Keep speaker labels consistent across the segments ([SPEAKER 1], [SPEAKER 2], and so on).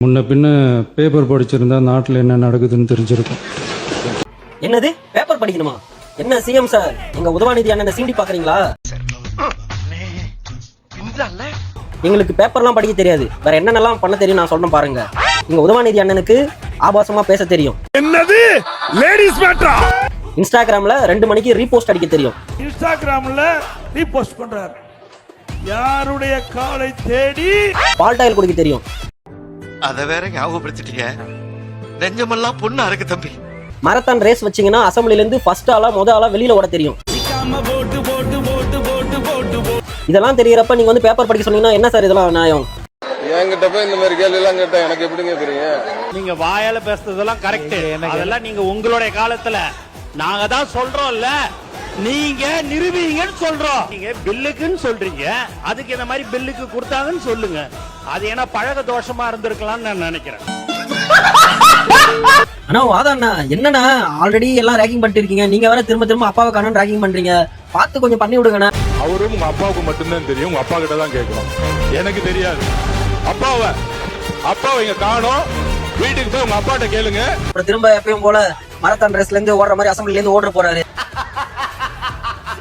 [SPEAKER 1] முன்ன பின்ன பேப்பர் படிச்சிருந்தா நாட்டில் என்ன நடக்குதுன்னு தெரிஞ்சிருக்கும்.
[SPEAKER 2] என்னது பேப்பர் படிக்கணுமா? என்ன சிஎம் சார், எங்க உதவாநிதி அண்ணனை சீண்டி பாக்குறீங்களா? எங்களுக்கு பேப்பர்லாம் படிக்க தெரியாது, வேற என்னென்னலாம் பண்ண தெரியும் நான் சொல்றேன் பாருங்க. எங்க உதவாநிதி அண்ணனுக்கு ஆபாசமா பேச தெரியும்.
[SPEAKER 3] என்னது லேடிஸ் மேட்டரா?
[SPEAKER 2] இன்ஸ்டாகிராம்ல 2 மணிக்கு ரீபோஸ்ட் அடிக்க தெரியும்.
[SPEAKER 3] இன்ஸ்டாகிராம்ல ரீபோஸ்ட் பண்றார். யாருடைய காலை தேடி
[SPEAKER 2] பால்டாயில் குடிக்க தெரியும்.
[SPEAKER 4] அத வேற ஞாபகப்படுத்திட்டீங்க. நெஞ்சமெல்லாம் பொண்ணு அறக்கு தம்பி.
[SPEAKER 2] மரத்தான் ரேஸ் வச்சீங்கன்னா அசம்பிளில இருந்து ஃபர்ஸ்ட் ஆளா வெளியில ஓட தெரியும். இதெல்லாம் தெரியறப்ப நீங்க வந்து பேப்பர் படிக்க சொன்னீங்கன்னா என்ன சார் இதெல்லாம் நியாயம்?
[SPEAKER 5] என்கிட்ட போய் இந்த மாதிரி கேள்வி எல்லாம் கேட்டா எனக்கு எப்படிங்க தெரியும்?
[SPEAKER 6] நீங்க வாயால பேசுறதெல்லாம் கரெக்ட். அதெல்லாம் நீங்க உங்களுடைய காலத்துல நாங்க தான் சொல்றோம்ல, நீங்க நிரூபிங்கன்னு சொல்றோம். நீங்க பில்லுக்குன்னு சொல்றீங்க, அதுக்கு இந்த மாதிரி பில்லுக்கு கொடுத்தாங்கன்னு சொல்லுங்க. அது ஏன்னா பழக தோஷமா இருந்திருக்கலாம்னு நான் நினைக்கிறேன்.
[SPEAKER 2] ஆனா வாதாண்ணா என்னன்னா, ஆல்ரெடி எல்லாம் ரேக்கிங் பண்ணிட்டு இருக்கீங்க, நீங்க வேற திரும்ப திரும்ப அப்பாவை காணோம் ரேக்கிங் பண்றீங்க. பார்த்து கொஞ்சம் பண்ணி விடுங்கண்ணா.
[SPEAKER 7] அவரும் உங்க அப்பாவுக்கு மட்டும்தான் தெரியும், உங்க அப்பா கிட்ட தான் கேட்கணும். எனக்கு தெரியாது. அப்பாவை இங்க காணோம், வீட்டுக்கு போய் உங்க அப்பாட்ட கேளுங்க.
[SPEAKER 2] அப்புறம் திரும்ப எப்பயும் போல மரத்தான் ரேஸ்ல இருந்து ஓடுற மாதிரி அசம்பிளில இருந்து ஓடுற போறாரு.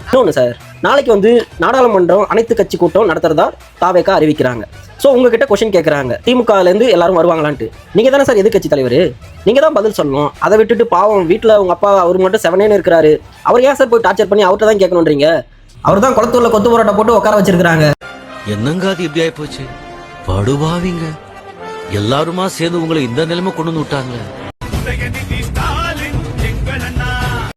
[SPEAKER 2] இன்னொன்னு சார், நாளைக்கு வந்து நாடாளுமன்றம் அனைத்து கட்சி கூட்டம் நடத்துறதா தாவேகா அறிவிக்கிறாங்க. ஸோ உங்ககிட்ட கொஸ்டின் கேட்குறாங்க, திமுகல இருந்து எல்லாரும் வருவாங்களான்ட்டு. நீங்க தானே சார் எதிர்கட்சி தலைவர், நீங்க தான் பதில் சொல்லணும். அதை விட்டுட்டு பாவம் வீட்டில் உங்க அப்பா அவர் மட்டும் 7 இருக்கிறாரு, அவர் ஏன் சார் போய் டார்ச்சர் பண்ணி அவர்கிட்ட தான் கேட்கணுன்றீங்க? அவர் தான் குளத்தூர்ல கொத்து பரோட்டா போட்டு உட்கார வச்சிருக்காங்க.
[SPEAKER 8] என்னங்க அது இப்படி ஆயி போச்சு? படுபாவிங்க எல்லாருமா சேர்ந்து உங்களை இந்த நிலைமை கொண்டு வந்து விட்டாங்க.